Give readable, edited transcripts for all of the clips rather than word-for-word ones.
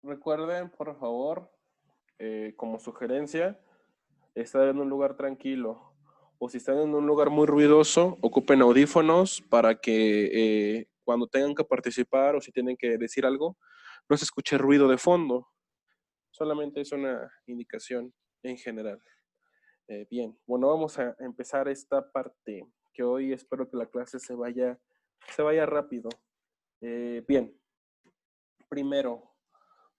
Recuerden, por favor, como sugerencia, estar en un lugar tranquilo. O si están en un lugar muy ruidoso, ocupen audífonos para que cuando tengan que participar o si tienen que decir algo, no se escuche ruido de fondo. Solamente es una indicación en general. Bien, bueno, vamos a empezar esta parte, que hoy espero que la clase se vaya rápido. Bien, primero,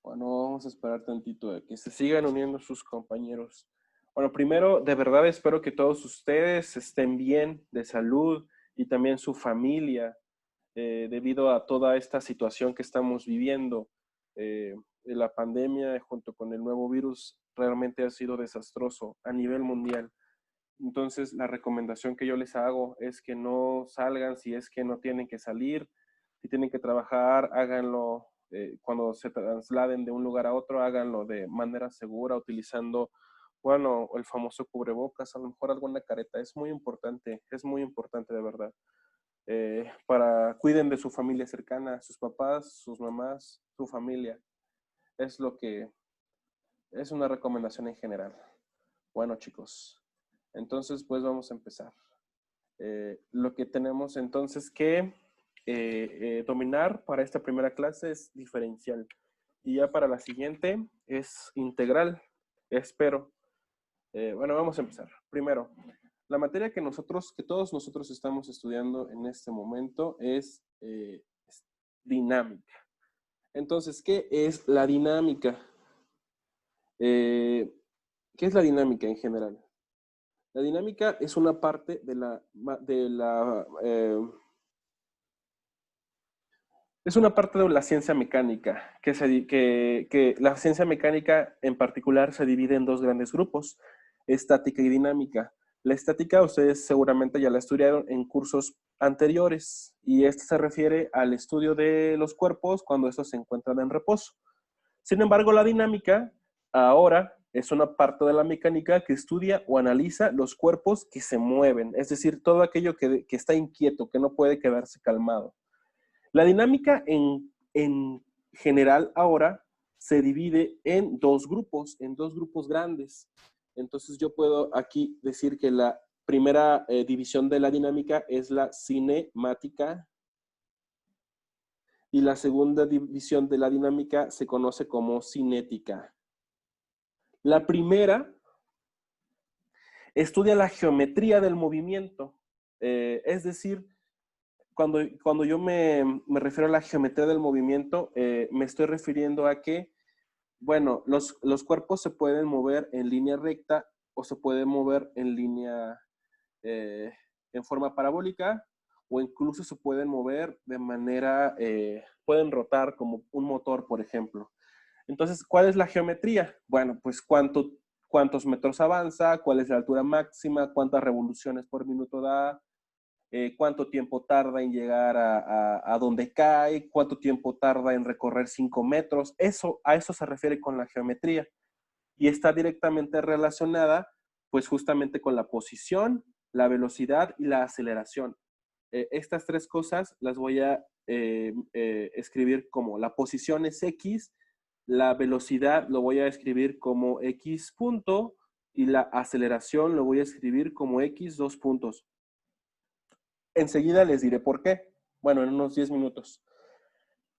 bueno, vamos a esperar tantito a que se sigan uniendo sus compañeros. Bueno, primero, de verdad espero que todos ustedes estén bien de salud y también su familia, debido a toda esta situación que estamos viviendo. La pandemia junto con el nuevo virus realmente ha sido desastroso a nivel mundial. Entonces, la recomendación que yo les hago es que no salgan si es que no tienen que salir. Si tienen que trabajar, háganlo cuando se trasladen de un lugar a otro, háganlo de manera segura, utilizando, bueno, el famoso cubrebocas, a lo mejor alguna careta. Es muy importante de verdad. Cuiden de su familia cercana, sus papás, sus mamás, su familia. Es lo que es una recomendación en general. Bueno, chicos, entonces pues vamos a empezar. Lo que tenemos entonces que dominar para esta primera clase es diferencial. Y ya para la siguiente es integral, espero. Bueno, vamos a empezar. Primero, la materia que todos nosotros estamos estudiando en este momento es dinámica. Entonces, ¿qué es la dinámica? ¿Qué es la dinámica en general? La dinámica es una parte es una parte de la ciencia mecánica, que la ciencia mecánica en particular se divide en dos grandes grupos, estática y dinámica. La estática ustedes seguramente ya la estudiaron en cursos anteriores y esta se refiere al estudio de los cuerpos cuando estos se encuentran en reposo. Sin embargo, la dinámica ahora es una parte de la mecánica que estudia o analiza los cuerpos que se mueven, es decir, todo aquello que está inquieto, que no puede quedarse calmado. La dinámica en general ahora se divide en dos grupos grandes. Entonces yo puedo aquí decir que la primera división de la dinámica es la cinemática y la segunda división de la dinámica se conoce como cinética. La primera estudia la geometría del movimiento, es decir, cuando yo me refiero a la geometría del movimiento, me estoy refiriendo a que, bueno, los cuerpos se pueden mover en línea recta o se pueden mover en línea, en forma parabólica, o incluso se pueden mover de manera, pueden rotar como un motor, por ejemplo. Entonces, ¿cuál es la geometría? Bueno, pues cuántos metros avanza, cuál es la altura máxima, cuántas revoluciones por minuto da, cuánto tiempo tarda en llegar a donde cae, cuánto tiempo tarda en recorrer 5 metros. A eso se refiere con la geometría. Y está directamente relacionada, pues justamente con la posición, la velocidad y la aceleración. Estas tres cosas las voy a escribir como la posición es X, la velocidad lo voy a escribir como X punto y la aceleración lo voy a escribir como X 2 puntos. Enseguida les diré por qué. Bueno, en unos 10 minutos.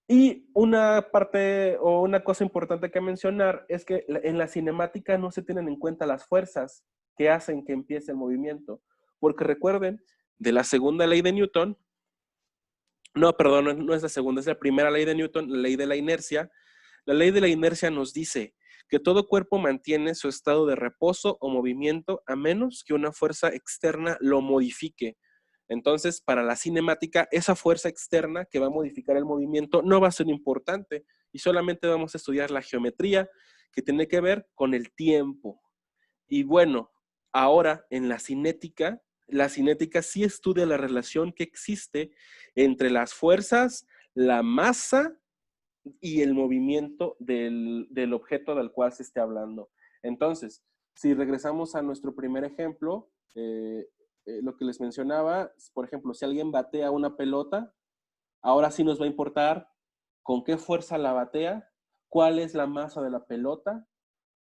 Y una parte o una cosa importante que mencionar es que en la cinemática no se tienen en cuenta las fuerzas que hacen que empiece el movimiento. Porque recuerden, de la segunda ley de Newton, no, perdón, no es la segunda, es la primera ley de Newton, la ley de la inercia. La ley de la inercia nos dice que todo cuerpo mantiene su estado de reposo o movimiento a menos que una fuerza externa lo modifique. Entonces, para la cinemática, esa fuerza externa que va a modificar el movimiento no va a ser importante y solamente vamos a estudiar la geometría que tiene que ver con el tiempo. Y bueno, ahora en la cinética sí estudia la relación que existe entre las fuerzas, la masa y el movimiento del objeto del cual se esté hablando. Entonces, si regresamos a nuestro primer ejemplo, lo que les mencionaba, por ejemplo, si alguien batea una pelota, ahora sí nos va a importar con qué fuerza la batea, cuál es la masa de la pelota,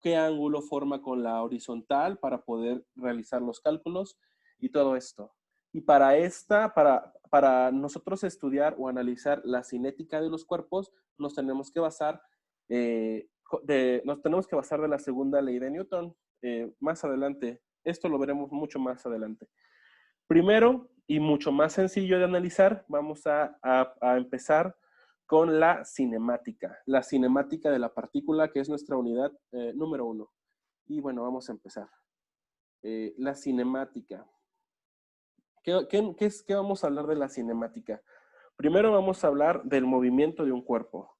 qué ángulo forma con la horizontal para poder realizar los cálculos y todo esto. Y para nosotros estudiar o analizar la cinética de los cuerpos, nos tenemos que basar de la segunda ley de Newton. Más adelante, esto lo veremos mucho más adelante. Primero, y mucho más sencillo de analizar, vamos a empezar con la cinemática de la partícula, que es nuestra unidad número 1. Y bueno, vamos a empezar. La cinemática. ¿Qué vamos a hablar de la cinemática? Primero vamos a hablar del movimiento de un cuerpo.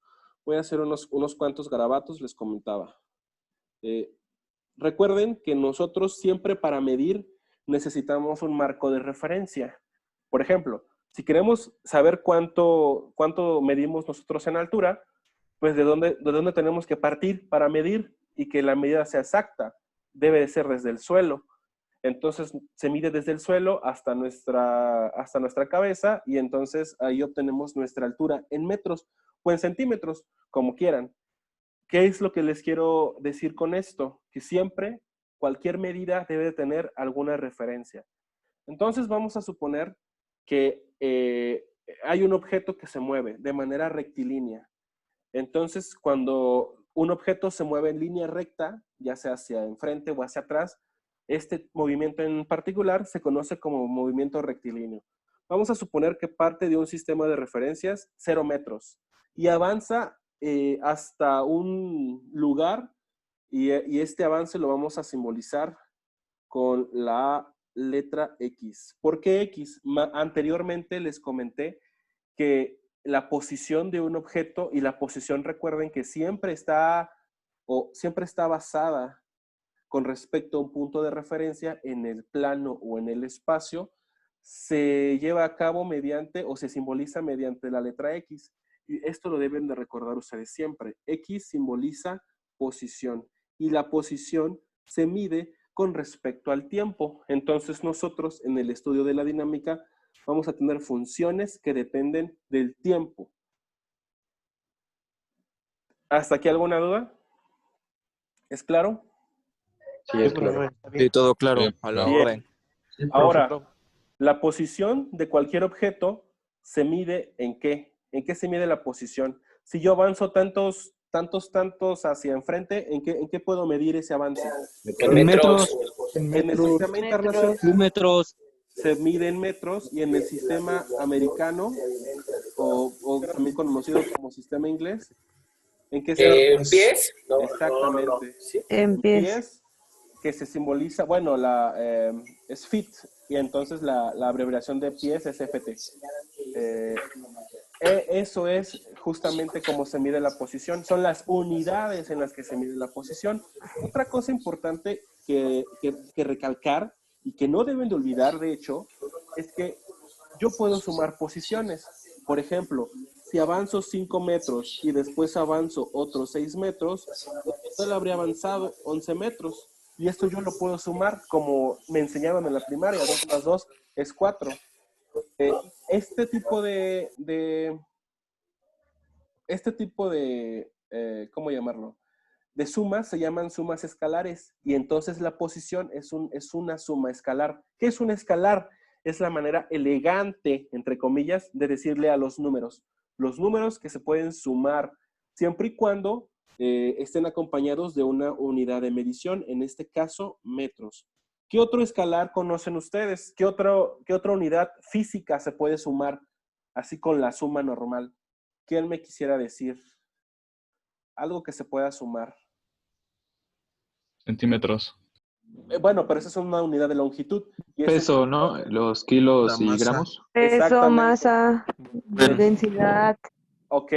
Voy a hacer unos cuantos garabatos, les comentaba. Recuerden que nosotros siempre para medir necesitamos un marco de referencia. Por ejemplo, si queremos saber cuánto medimos nosotros en altura, pues ¿de dónde tenemos que partir para medir y que la medida sea exacta? Debe de ser desde el suelo. Entonces se mide desde el suelo hasta nuestra cabeza y entonces ahí obtenemos nuestra altura en metros o en centímetros, como quieran. ¿Qué es lo que les quiero decir con esto? Que siempre cualquier medida debe tener alguna referencia. Entonces vamos a suponer que hay un objeto que se mueve de manera rectilínea. Entonces, cuando un objeto se mueve en línea recta, ya sea hacia enfrente o hacia atrás, este movimiento en particular se conoce como movimiento rectilíneo. Vamos a suponer que parte de un sistema de referencias 0 metros y avanza hasta un lugar y este avance lo vamos a simbolizar con la letra X. ¿Por qué X? Anteriormente les comenté que la posición de un objeto y la posición, recuerden que siempre está basada con respecto a un punto de referencia en el plano o en el espacio, se lleva a cabo mediante o se simboliza mediante la letra X. Y esto lo deben de recordar ustedes siempre. X simboliza posición y la posición se mide con respecto al tiempo. Entonces nosotros en el estudio de la dinámica vamos a tener funciones que dependen del tiempo. ¿Hasta aquí alguna duda? ¿Es claro? Sí, es claro. Sí, todo claro, Bien. a la Bien. orden. Ahora, la posición de cualquier objeto se mide ¿en qué? ¿En qué se mide la posición? Si yo avanzo tantos hacia enfrente, ¿en qué puedo medir ese avance? En metros. En el sistema internacional Metros. se mide en metros y en el sistema americano, o también conocido como sistema inglés, ¿en qué se ¿En pies? No, exactamente. no. ¿Sí? En pies. Que se simboliza, bueno, es feet, y entonces la abreviación de pies es FT. Eso es justamente cómo se mide la posición, son las unidades en las que se mide la posición. Otra cosa importante que recalcar y que no deben de olvidar, de hecho, es que yo puedo sumar posiciones. Por ejemplo, si avanzo 5 metros y después avanzo otros 6 metros, en total habría avanzado 11 metros. Y esto yo lo puedo sumar como me enseñaron en la primaria, 2 más 2 es 4. Este tipo de ¿cómo llamarlo? De sumas se llaman sumas escalares y entonces la posición es una suma escalar. ¿Qué es un escalar? Es la manera elegante, entre comillas, de decirle a los números que se pueden sumar siempre y cuando estén acompañados de una unidad de medición, en este caso metros. ¿Qué otro escalar conocen ustedes? ¿Qué otra unidad física se puede sumar así con la suma normal? ¿Quién me quisiera decir? Algo que se pueda sumar. Centímetros. Bueno, pero esa es una unidad de longitud. Y Peso, ¿no? Los kilos y gramos. Peso, exactamente. masa, densidad. Ok,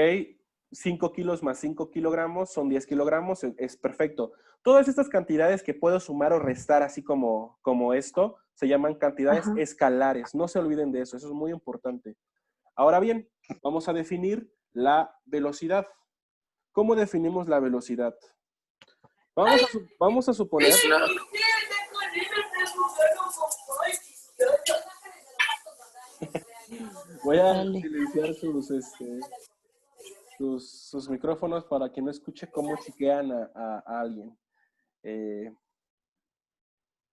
5 kilos más 5 kilogramos son 10 kilogramos, es perfecto. Todas estas cantidades que puedo sumar o restar así como esto, se llaman cantidades escalares. No se olviden de eso es muy importante. Ahora bien, vamos a definir la velocidad. ¿Cómo definimos la velocidad? Vamos a suponer... Voy a silenciar sus micrófonos para que no escuche cómo chiquean a alguien.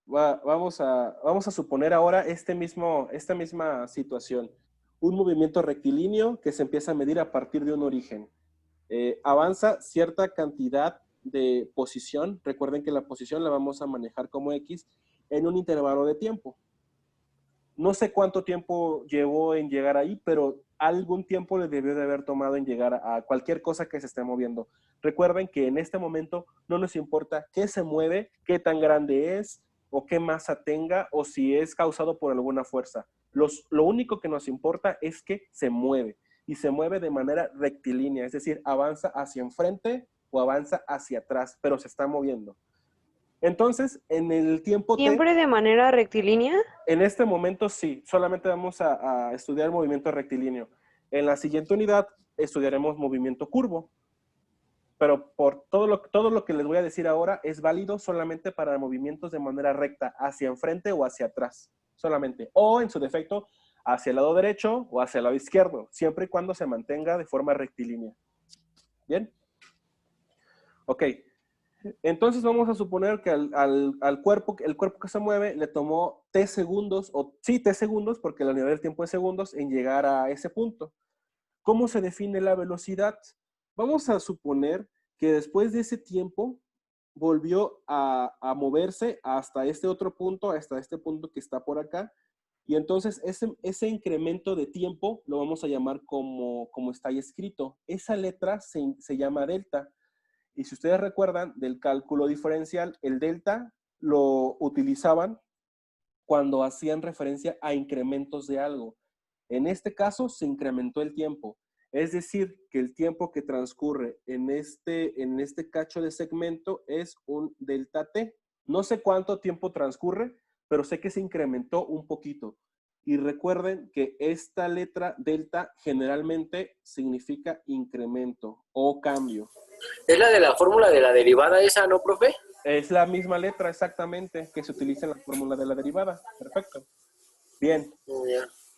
Vamos a suponer ahora esta misma situación. Un movimiento rectilíneo que se empieza a medir a partir de un origen. Avanza cierta cantidad de posición. Recuerden que la posición la vamos a manejar como X en un intervalo de tiempo. No sé cuánto tiempo llevó en llegar ahí, pero algún tiempo le debió de haber tomado en llegar a cualquier cosa que se esté moviendo. Recuerden que en este momento no nos importa qué se mueve, qué tan grande es, o qué masa tenga, o si es causado por alguna fuerza. Lo único que nos importa es que se mueve, y se mueve de manera rectilínea, es decir, avanza hacia enfrente o avanza hacia atrás, pero se está moviendo. Entonces, en el tiempo T... ¿Siempre de manera rectilínea? En este momento sí, solamente vamos a estudiar movimiento rectilíneo. En la siguiente unidad estudiaremos movimiento curvo. Pero por todo lo que les voy a decir ahora es válido solamente para movimientos de manera recta, hacia enfrente o hacia atrás, solamente. O en su defecto, hacia el lado derecho o hacia el lado izquierdo, siempre y cuando se mantenga de forma rectilínea. ¿Bien? Ok. Entonces vamos a suponer que al cuerpo, el cuerpo que se mueve le tomó T segundos, T segundos, porque la unidad del tiempo es segundos, en llegar a ese punto. ¿Cómo se define la velocidad? Vamos a suponer que después de ese tiempo volvió a moverse hasta este otro punto, hasta este punto que está por acá, y entonces ese incremento de tiempo lo vamos a llamar como está ahí escrito. Esa letra se llama delta. Y si ustedes recuerdan del cálculo diferencial, el delta lo utilizaban cuando hacían referencia a incrementos de algo. En este caso se incrementó el tiempo. Es decir, que el tiempo que transcurre en este cacho de segmento es un delta T. No sé cuánto tiempo transcurre, pero sé que se incrementó un poquito. Y recuerden que esta letra delta generalmente significa incremento o cambio. Es la de la fórmula de la derivada esa, ¿no, profe? Es la misma letra exactamente que se utiliza en la fórmula de la derivada. Perfecto. Bien.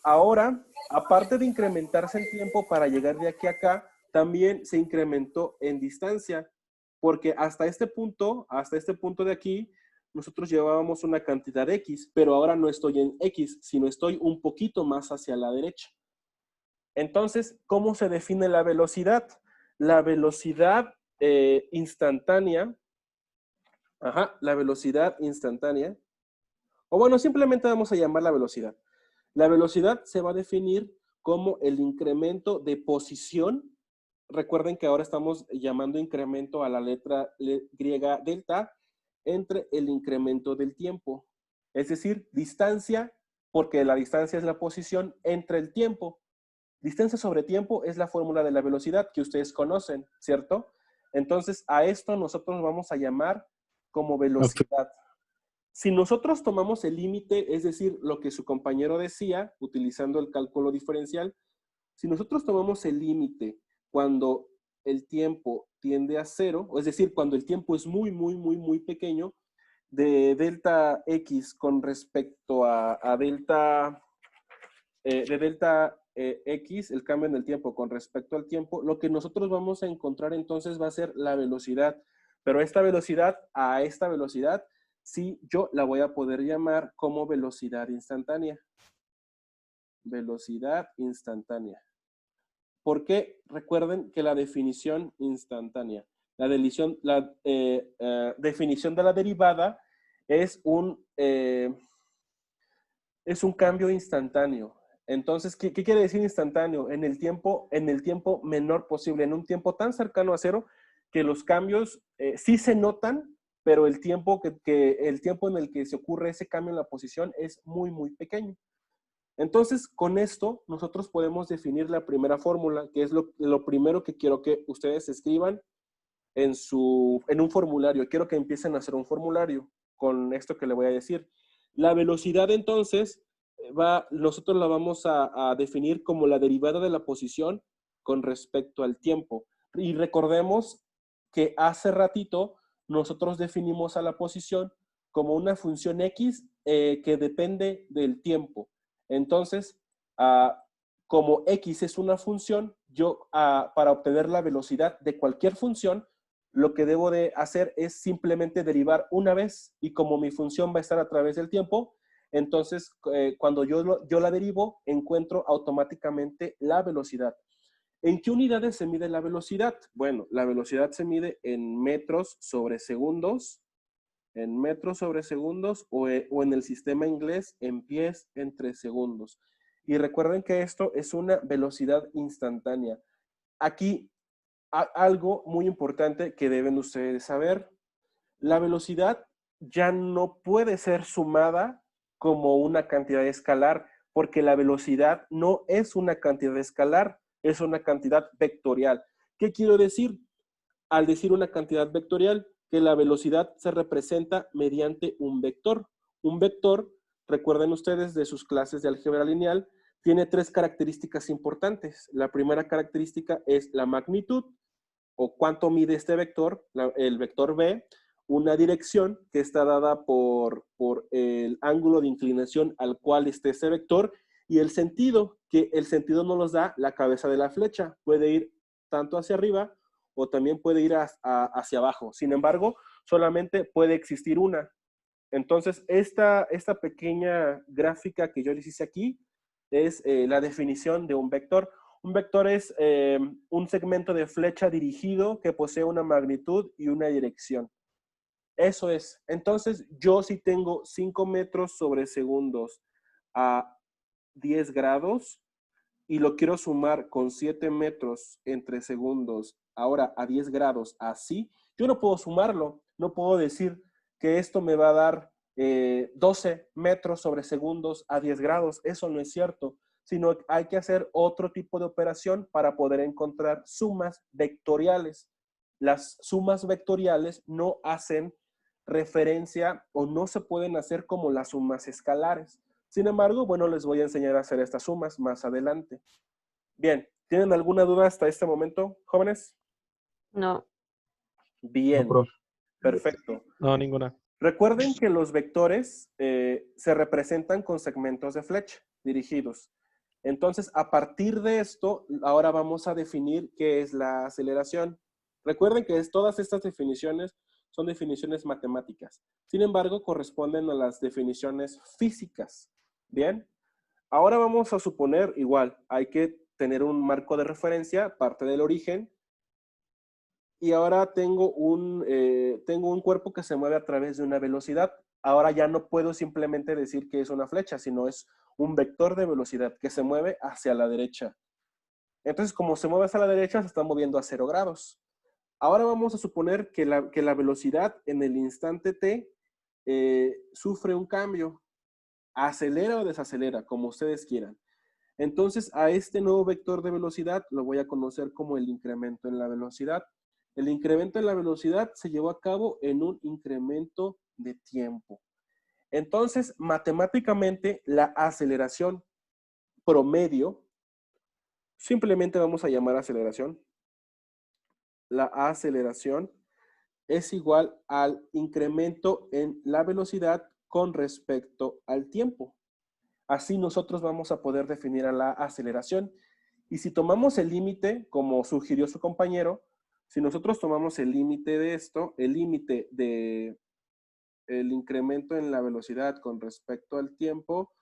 Ahora, aparte de incrementarse en tiempo para llegar de aquí a acá, también se incrementó en distancia, porque hasta este punto de aquí, nosotros llevábamos una cantidad X, pero ahora no estoy en X, sino estoy un poquito más hacia la derecha. Entonces, ¿cómo se define la velocidad? La velocidad instantánea, la velocidad instantánea, o bueno, simplemente vamos a llamar la velocidad. La velocidad se va a definir como el incremento de posición. Recuerden que ahora estamos llamando incremento a la letra griega delta entre el incremento del tiempo. Es decir, distancia, porque la distancia es la posición entre el tiempo. Distancia sobre tiempo es la fórmula de la velocidad que ustedes conocen, ¿cierto? Entonces, a esto nosotros vamos a llamar como velocidad. Si nosotros tomamos el límite, es decir, lo que su compañero decía, utilizando el cálculo diferencial, si nosotros tomamos el límite cuando el tiempo tiende a cero, es decir, cuando el tiempo es muy, muy, muy, muy pequeño, de delta X con respecto a delta, de delta X, el cambio en el tiempo con respecto al tiempo, lo que nosotros vamos a encontrar entonces va a ser la velocidad. Pero esta velocidad sí, yo la voy a poder llamar como velocidad instantánea. Velocidad instantánea. Porque recuerden que la definición instantánea, la definición de la derivada es un cambio instantáneo. Entonces, ¿qué quiere decir instantáneo? En el tiempo menor posible, en un tiempo tan cercano a cero que los cambios sí se notan, pero el tiempo en el que se ocurre ese cambio en la posición es muy, muy pequeño. Entonces, con esto, nosotros podemos definir la primera fórmula, que es lo primero que quiero que ustedes escriban en un formulario. Quiero que empiecen a hacer un formulario con esto que le voy a decir. La velocidad, entonces, nosotros la vamos a definir como la derivada de la posición con respecto al tiempo. Y recordemos que hace ratito nosotros definimos a la posición como una función X que depende del tiempo. Entonces, como X es una función, yo para obtener la velocidad de cualquier función, lo que debo de hacer es simplemente derivar una vez, y como mi función va a estar a través del tiempo, entonces cuando yo la derivo, encuentro automáticamente la velocidad. ¿En qué unidades se mide la velocidad? Bueno, la velocidad se mide en metros sobre segundos, o en el sistema inglés en pies entre segundos. Y recuerden que esto es una velocidad instantánea. Aquí algo muy importante que deben ustedes saber: la velocidad ya no puede ser sumada como una cantidad escalar, porque la velocidad no es una cantidad escalar, es una cantidad vectorial. ¿Qué quiero decir? Al decir una cantidad vectorial, que la velocidad se representa mediante un vector. Un vector, recuerden ustedes de sus clases de álgebra lineal, tiene 3 características importantes. La primera característica es la magnitud, o cuánto mide este vector, el vector b, una dirección que está dada por el ángulo de inclinación al cual esté ese vector, y el sentido, que el sentido nos los da la cabeza de la flecha. Puede ir tanto hacia arriba o también puede ir hacia abajo. Sin embargo, solamente puede existir una. Entonces, esta pequeña gráfica que yo les hice aquí es la definición de un vector. Un vector es un segmento de flecha dirigido que posee una magnitud y una dirección. Eso es. Entonces, yo si tengo 5 metros sobre segundos a 10 grados y lo quiero sumar con 7 metros entre segundos ahora a 10 grados así, yo no puedo sumarlo. No puedo decir que esto me va a dar 12 metros sobre segundos a 10 grados. Eso no es cierto, sino que hay que hacer otro tipo de operación para poder encontrar sumas vectoriales. Las sumas vectoriales no hacen referencia o no se pueden hacer como las sumas escalares. Sin embargo, bueno, les voy a enseñar a hacer estas sumas más adelante. Bien, ¿tienen alguna duda hasta este momento, jóvenes? No. Bien, No, profe. perfecto. No, ninguna. Recuerden que los vectores se representan con segmentos de flecha dirigidos. Entonces, a partir de esto, ahora vamos a definir qué es la aceleración. Recuerden que todas estas definiciones son definiciones matemáticas. Sin embargo, corresponden a las definiciones físicas. Bien, ahora vamos a suponer, igual, hay que tener un marco de referencia, parte del origen. Y ahora tengo un cuerpo que se mueve a través de una velocidad. Ahora ya no puedo simplemente decir que es una flecha, sino es un vector de velocidad que se mueve hacia la derecha. Entonces, como se mueve hacia la derecha, se está moviendo a 0 grados. Ahora vamos a suponer que la velocidad en el instante t sufre un cambio. Acelera o desacelera, como ustedes quieran. Entonces, a este nuevo vector de velocidad lo voy a conocer como el incremento en la velocidad. El incremento en la velocidad se llevó a cabo en un incremento de tiempo. Entonces, matemáticamente, la aceleración promedio, simplemente vamos a llamar aceleración. La aceleración es igual al incremento en la velocidad con respecto al tiempo. Así nosotros vamos a poder definir a la aceleración. Y si tomamos el límite, como sugirió su compañero, si nosotros tomamos el límite de esto, el límite del incremento en la velocidad con respecto al tiempo,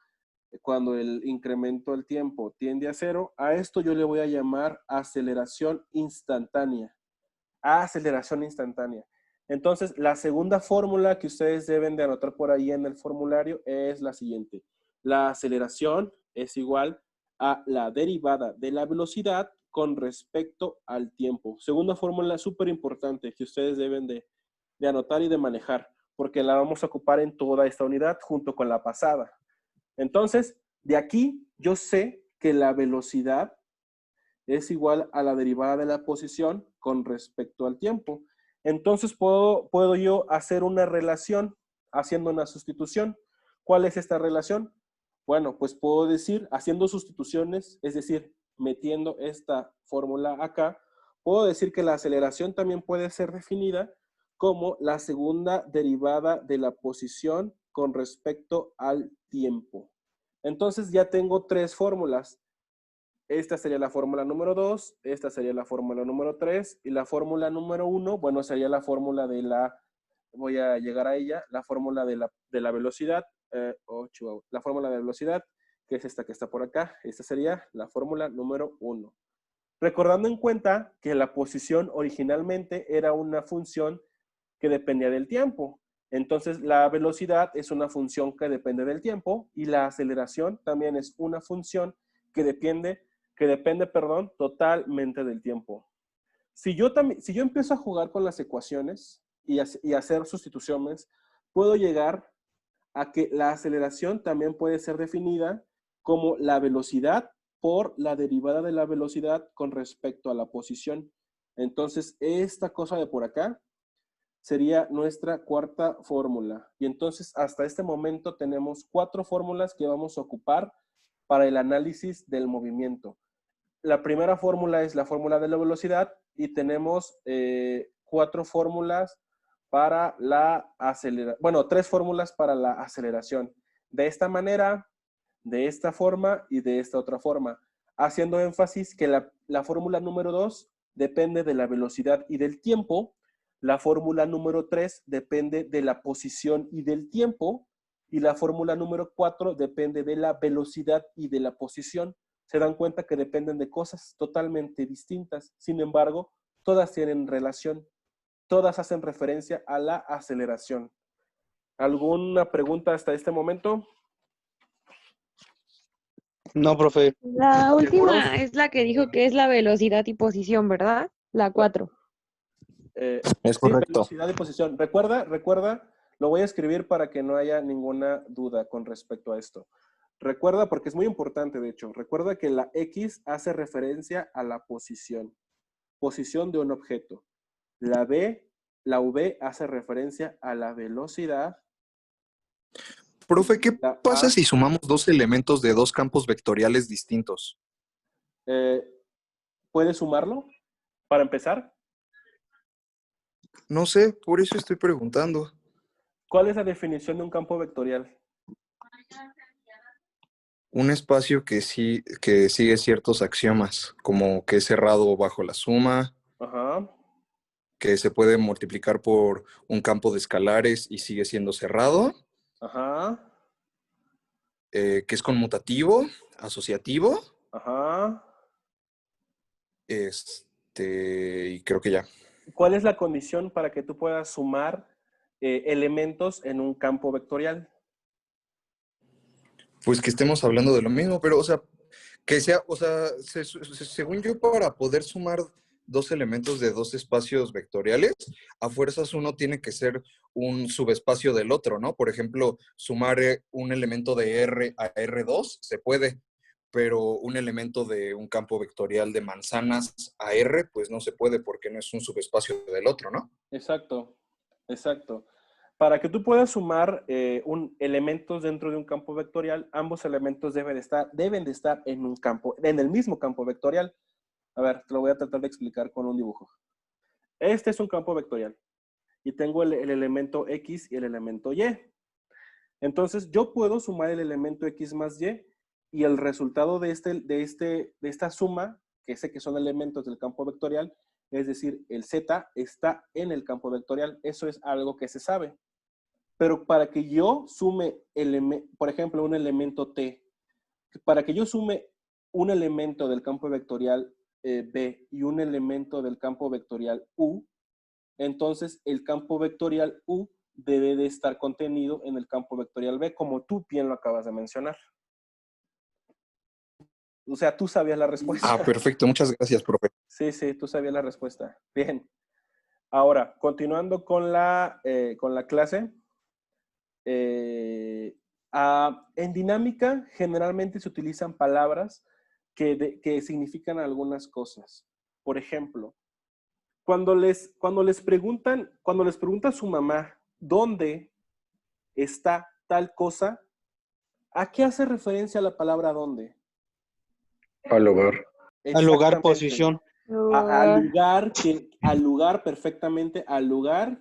cuando el incremento del tiempo tiende a 0, a esto yo le voy a llamar aceleración instantánea. Aceleración instantánea. Entonces, la segunda fórmula que ustedes deben de anotar por ahí en el formulario es la siguiente. La aceleración es igual a la derivada de la velocidad con respecto al tiempo. Segunda fórmula súper importante que ustedes deben de anotar y de manejar, porque la vamos a ocupar en toda esta unidad junto con la pasada. Entonces, de aquí yo sé que la velocidad es igual a la derivada de la posición con respecto al tiempo. Entonces puedo yo hacer una relación haciendo una sustitución. ¿Cuál es esta relación? Bueno, pues puedo decir, haciendo sustituciones, es decir, metiendo esta fórmula acá, puedo decir que la aceleración también puede ser definida como la segunda derivada de la posición con respecto al tiempo. Entonces ya tengo tres fórmulas. Esta sería la fórmula número 2, esta sería la fórmula número 3 y la fórmula número 1, bueno, sería la fórmula de la, voy a llegar a ella, la fórmula de la velocidad, la fórmula de velocidad, que es esta que está por acá. Esta sería la fórmula número 1. Recordando en cuenta que la posición originalmente era una función que dependía del tiempo. Entonces, la velocidad es una función que depende del tiempo y la aceleración también es una función que depende, totalmente del tiempo. Si yo empiezo a jugar con las ecuaciones y hacer sustituciones, puedo llegar a que la aceleración también puede ser definida como la velocidad por la derivada de la velocidad con respecto a la posición. Entonces, esta cosa de por acá sería nuestra cuarta fórmula. Y entonces, hasta este momento tenemos 4 fórmulas que vamos a ocupar para el análisis del movimiento. La primera fórmula es la fórmula de la velocidad y tenemos 4 fórmulas para la aceleración. Bueno, 3 fórmulas para la aceleración. De esta manera, de esta forma y de esta otra forma. Haciendo énfasis que la fórmula número 2 depende de la velocidad y del tiempo. La fórmula número 3 depende de la posición y del tiempo. Y la fórmula número 4 depende de la velocidad y de la posición. Se dan cuenta que dependen de cosas totalmente distintas. Sin embargo, todas tienen relación. Todas hacen referencia a la aceleración. ¿Alguna pregunta hasta este momento? No, profe. La última ¿Seguros? es la que dijo que es la velocidad y posición, ¿verdad? La 4. Es Sí, correcto. velocidad y posición. Recuerda, lo voy a escribir para que no haya ninguna duda con respecto a esto. Recuerda, porque es muy importante, de hecho, recuerda que la X hace referencia a la posición de un objeto. La V hace referencia a la velocidad. Profe, ¿qué La pasa A, si sumamos dos elementos de dos campos vectoriales distintos? ¿puedes sumarlo para empezar? No sé, por eso estoy preguntando. ¿Cuál es la definición de un campo vectorial? Un espacio que sigue ciertos axiomas, como que es cerrado bajo la suma, Ajá, que se puede multiplicar por un campo de escalares y sigue siendo cerrado, ajá, que es conmutativo, asociativo, ajá. y creo que ya. ¿Cuál es la condición para que tú puedas sumar elementos en un campo vectorial? Pues que estemos hablando de lo mismo, pero, o sea, que sea, o sea, según yo, para poder sumar dos elementos de dos espacios vectoriales, a fuerzas uno tiene que ser un subespacio del otro, ¿no? Por ejemplo, sumar un elemento de R a R2 se puede, pero un elemento de un campo vectorial de manzanas a R, pues no se puede porque no es un subespacio del otro, ¿no? Exacto, exacto. Para que tú puedas sumar elementos dentro de un campo vectorial, ambos elementos deben de estar en el mismo campo vectorial. A ver, te lo voy a tratar de explicar con un dibujo. Este es un campo vectorial y tengo el elemento X y el elemento Y. Entonces, yo puedo sumar el elemento X más y el resultado de esta suma, que sé que son elementos del campo vectorial, es decir, el Z está en el campo vectorial. Eso es algo que se sabe. Pero para que yo sume, por ejemplo, un elemento T, para que yo sume un elemento del campo vectorial B y un elemento del campo vectorial U, entonces el campo vectorial U debe de estar contenido en el campo vectorial B, como tú bien lo acabas de mencionar. O sea, tú sabías la respuesta. Ah, perfecto. Muchas gracias, profe. Sí, tú sabías la respuesta. Bien. Ahora, continuando con la clase. En dinámica, generalmente se utilizan palabras que significan algunas cosas. Por ejemplo, cuando les pregunta a su mamá dónde está tal cosa, ¿a qué hace referencia la palabra dónde? Al hogar. Al lugar, Exactamente. posición. Al lugar, perfectamente, al lugar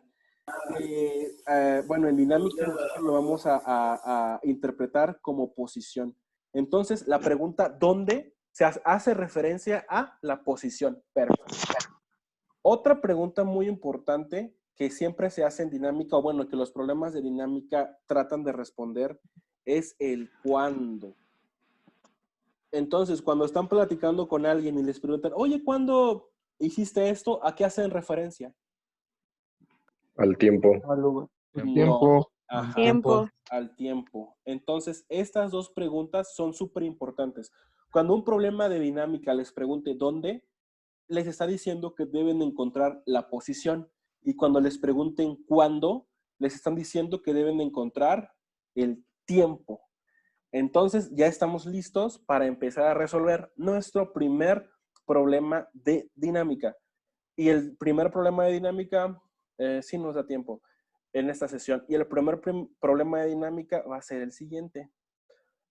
bueno, en dinámica nosotros lo vamos a interpretar como posición. Entonces, la pregunta ¿dónde? Se hace referencia a la posición. Perfecto. Otra pregunta muy importante que siempre se hace en dinámica, o bueno, que los problemas de dinámica tratan de responder, es el cuándo. Entonces, cuando están platicando con alguien y les preguntan, oye, ¿cuándo hiciste esto? ¿A qué hacen referencia? Al tiempo. El tiempo. Ajá, Tiempo. al tiempo. Entonces, estas dos preguntas son súper importantes. Cuando un problema de dinámica les pregunte dónde, les está diciendo que deben encontrar la posición. Y cuando les pregunten cuándo, les están diciendo que deben encontrar el tiempo. Entonces, ya estamos listos para empezar a resolver nuestro primer problema de dinámica. Y el primer problema de dinámica, sí nos da tiempo en esta sesión. Y el primer problema de dinámica va a ser el siguiente.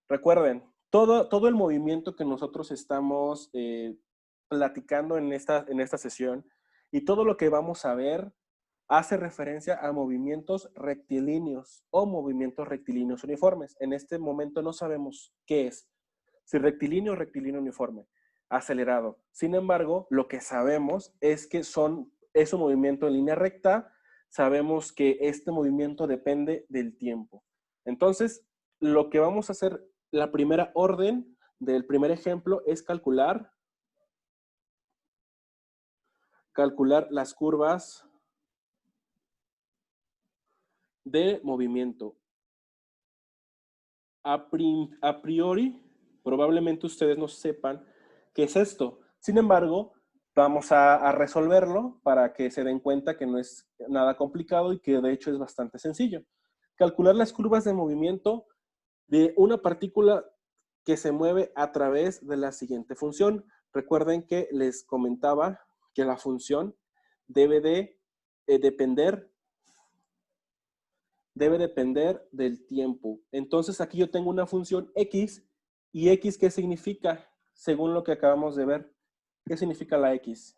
Recuerden, todo el movimiento que nosotros estamos platicando en esta sesión y todo lo que vamos a ver hace referencia a movimientos rectilíneos o movimientos rectilíneos uniformes. En este momento no sabemos qué es, si rectilíneo o rectilíneo uniforme, acelerado. Sin embargo, lo que sabemos es que es un movimiento en línea recta. Sabemos que este movimiento depende del tiempo. Entonces, lo que vamos a hacer, la primera orden del primer ejemplo es calcular las curvas de movimiento. A priori, probablemente ustedes no sepan qué es esto. Sin embargo, vamos a resolverlo para que se den cuenta que no es nada complicado y que de hecho es bastante sencillo. Calcular las curvas de movimiento de una partícula que se mueve a través de la siguiente función. Recuerden que les comentaba que la función debe depender del tiempo. Entonces aquí yo tengo una función x, y x, ¿qué significa? Según lo que acabamos de ver, ¿qué significa la x?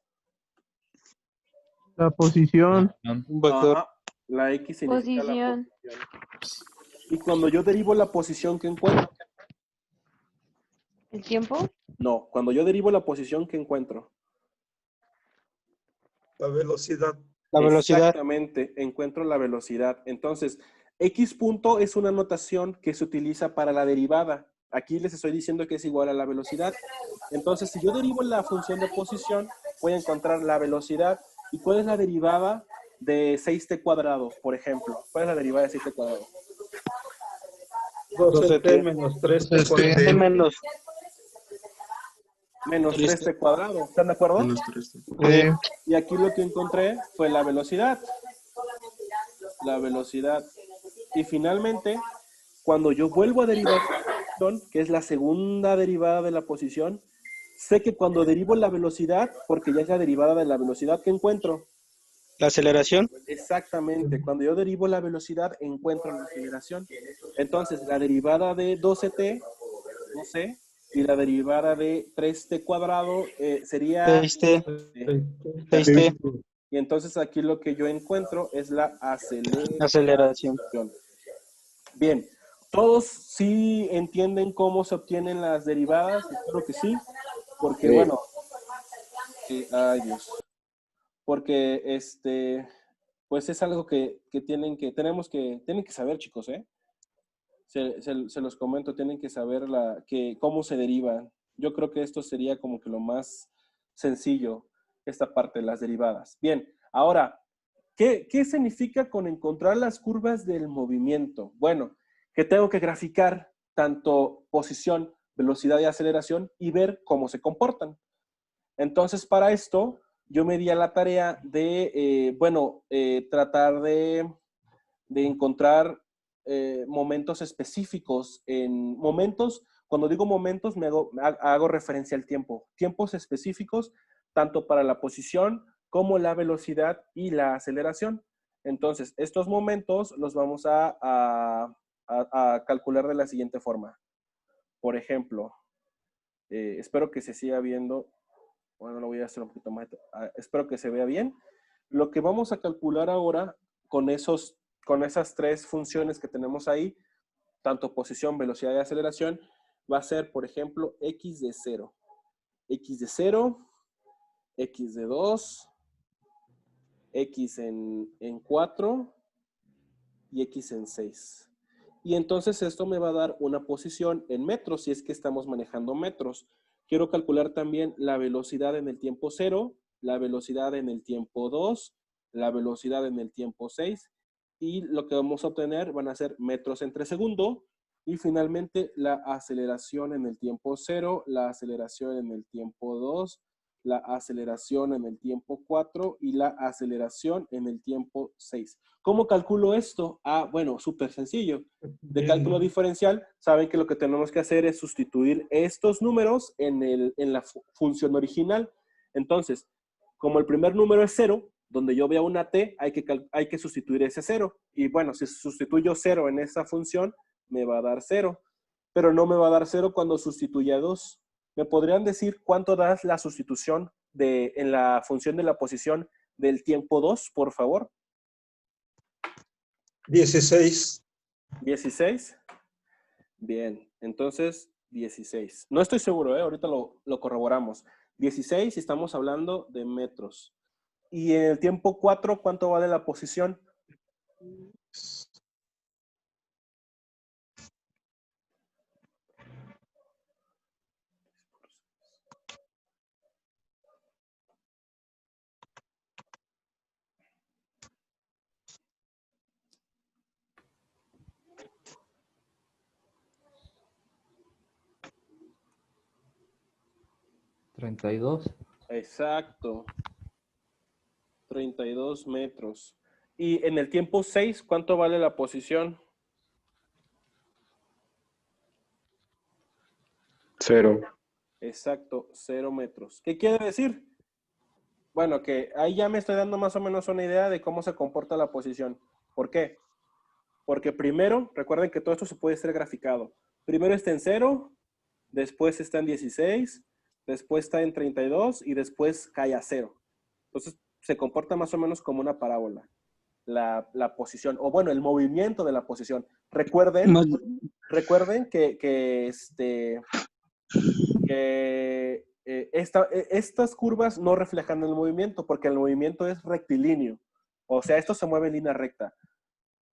La posición. Un vector. Ajá, la x significa la Posición. posición. Y cuando yo derivo la posición que encuentro, ¿El tiempo? no, cuando yo derivo la posición que encuentro, La velocidad. La velocidad. exactamente, encuentro la velocidad. Entonces, x punto es una notación que se utiliza para la derivada. Aquí les estoy diciendo que es igual a la velocidad. Entonces, si yo derivo la función de posición, voy a encontrar la velocidad. ¿Y cuál es la derivada de 6t cuadrado, por ejemplo? ¿Cuál es la derivada de 6t cuadrado? 12t menos 3t por T t. menos. Menos 3t cuadrado. ¿Están de acuerdo? Y aquí lo que encontré fue la velocidad. La velocidad. Y finalmente, cuando yo vuelvo a derivar, que es la segunda derivada de la posición, sé que cuando derivo la velocidad, porque ya es la derivada de la velocidad que encuentro. La aceleración. Exactamente. Cuando yo derivo la velocidad, encuentro la aceleración. Entonces, la derivada de 12t, no sé, y la derivada de 3t cuadrado sería... 6t. eh, 6t. Y entonces aquí lo que yo encuentro es la Aceleración. Bien, ¿todos sí entienden cómo se obtienen las derivadas? Espero que sí, porque Sí. bueno, ay Dios, porque pues es algo que tienen que saber, chicos, ¿eh? Se los comento, tienen que saber cómo se derivan. Yo creo que esto sería como que lo más sencillo, esta parte de las derivadas. Bien, ahora, ¿qué significa con encontrar las curvas del movimiento? Bueno, que tengo que graficar tanto posición, velocidad y aceleración y ver cómo se comportan. Entonces, para esto, yo me di a la tarea de, tratar de encontrar momentos específicos. Cuando digo momentos, hago referencia al tiempo. Tiempos específicos, tanto para la posición como la velocidad y la aceleración. Entonces, estos momentos los vamos a calcular de la siguiente forma. Por ejemplo, espero que se siga viendo. Bueno, lo voy a hacer un poquito más. Espero que se vea bien. Lo que vamos a calcular ahora con esas tres funciones que tenemos ahí, tanto posición, velocidad y aceleración, va a ser, por ejemplo, x de 0. X de 0, x de 2, x en 4 y x en 6. Y entonces esto me va a dar una posición en metros, si es que estamos manejando metros. Quiero calcular también la velocidad en el tiempo 0, la velocidad en el tiempo 2, la velocidad en el tiempo 6, y lo que vamos a obtener van a ser metros entre segundo, y finalmente la aceleración en el tiempo 0, la aceleración en el tiempo 2, la aceleración en el tiempo 4 y la aceleración en el tiempo 6. ¿Cómo calculo esto? Ah, bueno, súper sencillo. De cálculo diferencial, saben que lo que tenemos que hacer es sustituir estos números en la función original. Entonces, como el primer número es 0, donde yo vea una t, hay que sustituir ese 0. Y bueno, si sustituyo 0 en esa función, me va a dar 0. Pero no me va a dar 0 cuando sustituya 2. ¿Me podrían decir cuánto da la sustitución en la función de la posición del tiempo 2, por favor? 16. 16. Bien, entonces 16. No estoy seguro, ahorita lo corroboramos. 16 y estamos hablando de metros. Y en el tiempo 4, ¿cuánto vale la posición? ¿32? Exacto. 32 metros. Y en el tiempo 6, ¿cuánto vale la posición? 0. Exacto, 0 metros. ¿Qué quiere decir? Bueno, que ahí ya me estoy dando más o menos una idea de cómo se comporta la posición. ¿Por qué? Porque primero, recuerden que todo esto se puede ser graficado. Primero está en 0, después está en 16, después está en 32 y después cae a 0. Entonces, se comporta más o menos como una parábola. La posición, o bueno, el movimiento de la posición. Recuerden estas curvas no reflejan el movimiento porque el movimiento es rectilíneo. O sea, esto se mueve en línea recta.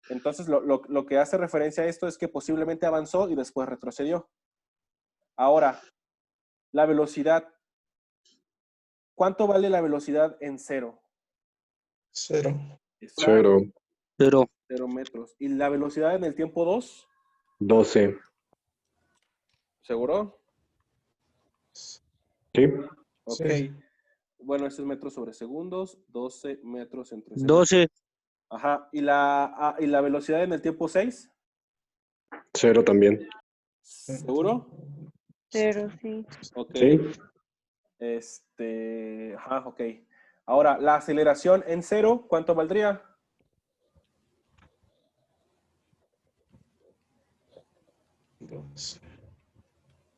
Entonces, lo que hace referencia a esto es que posiblemente avanzó y después retrocedió. Ahora, la velocidad. ¿Cuánto vale la velocidad en 0? 0. 0. 0. 0 metros. ¿Y la velocidad en el tiempo 2? 12. ¿Seguro? ¿Sí? Ok. Sí. Bueno, este es metros sobre segundos. 12 metros entre segundos. 12. Ajá. ¿Y la velocidad en el tiempo 6? 0 también. ¿Seguro? 0, sí. Ok. ¿Sí? Ajá, ok. Ahora, la aceleración en 0, ¿cuánto valdría?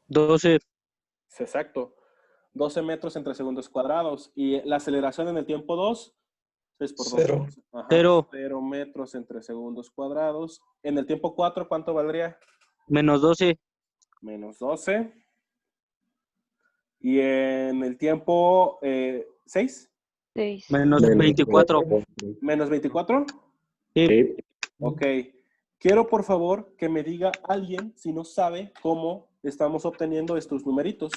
12. Exacto. 12 metros entre segundos cuadrados. ¿Y la aceleración en el tiempo 2? 6 por 2. 0. Ajá. 0. 0 metros entre segundos cuadrados. En el tiempo 4, ¿cuánto valdría? Menos 12. Menos 12. ¿Y en el tiempo 6? 6. Menos Menos 24. 24. ¿Menos 24? Sí. Sí. Ok. Quiero, por favor, que me diga alguien si no sabe cómo estamos obteniendo estos numeritos.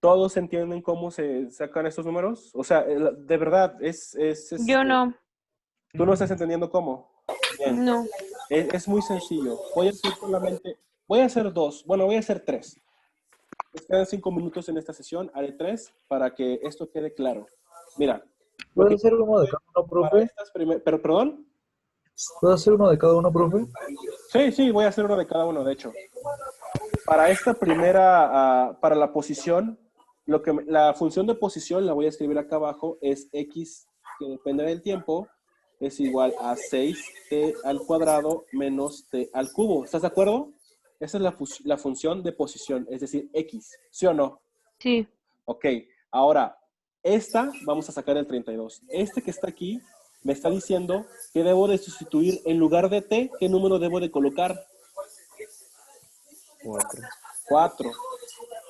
¿Todos entienden cómo se sacan estos números? O sea, de verdad, Yo no. ¿Tú no estás entendiendo cómo? Bien. No. Es muy sencillo. Voy a hacer 2. Bueno, voy a hacer 3. Nos quedan 5 minutos en esta sesión. Haré 3 para que esto quede claro. Mira. ¿Puedo hacer uno de cada uno, profe? Pero, perdón. ¿Puedo hacer uno de cada uno, profe? Sí, voy a hacer uno de cada uno, de hecho. Para esta primera, para la posición, la función de posición la voy a escribir acá abajo, es x, que depende del tiempo, es igual a 6t al cuadrado menos t al cubo. ¿Estás de acuerdo? Esa es la función de posición, es decir, x. ¿Sí o no? Sí. Ok. Ahora, Esta, vamos a sacar el 32. Este que está aquí me está diciendo que debo de sustituir en lugar de t, ¿qué número debo de colocar? 4.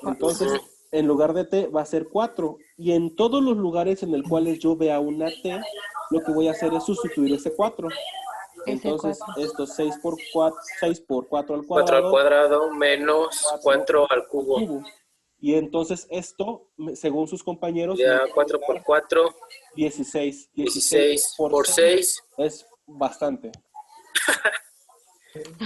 Entonces, en lugar de t va a ser 4. Y en todos los lugares en los cuales yo vea una t, lo que voy a hacer es sustituir ese 4. Entonces, esto 6 por 4 al 4 al cuadrado, cuadrado menos 4 al cubo. cubo. Y entonces esto, según sus compañeros, Ya 4 por 4, 16. 16 por 6. Es bastante.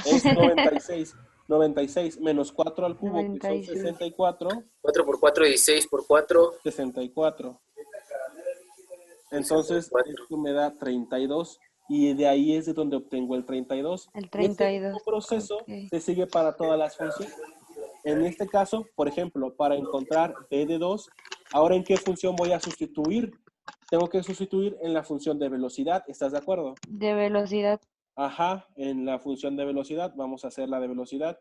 Es 96. 96 menos 4 al cubo, que son 96. 64. 4 por 4, 16 por 4. 64. Entonces, 64. esto me da 32. Y de ahí es de donde obtengo el 32. El Este 32. mismo proceso Ok. se sigue para todas las funciones. En este caso, por ejemplo, para encontrar b de 2, ¿ahora en qué función voy a sustituir? Tengo que sustituir en la función de velocidad. ¿Estás de acuerdo? De velocidad. Ajá, en la función de velocidad. Vamos a hacer la de velocidad.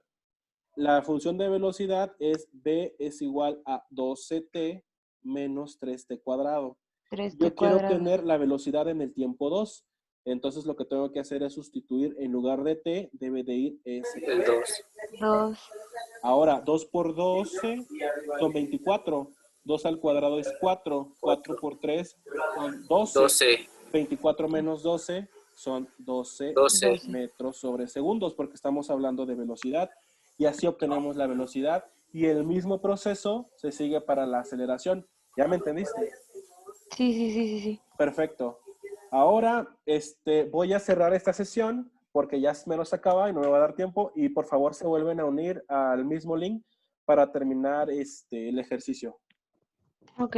La función de velocidad es b es igual a 12t menos 3t cuadrado. 3t Yo quiero cuadrado. obtener la velocidad en el tiempo 2. Entonces lo que tengo que hacer es sustituir en lugar de t, debe de ir s. El 2. 2. Ahora, 2 por 12 son 24. 2 al cuadrado es 4. 4 por 3 son 12. 12. 24 menos 12 son 12 12. metros sobre segundos, porque estamos hablando de velocidad. Y así obtenemos la velocidad. Y el mismo proceso se sigue para la aceleración. ¿Ya me entendiste? Sí. Perfecto. Ahora voy a cerrar esta sesión porque ya menos acaba y no me va a dar tiempo. Y por favor se vuelven a unir al mismo link para terminar el ejercicio. Ok.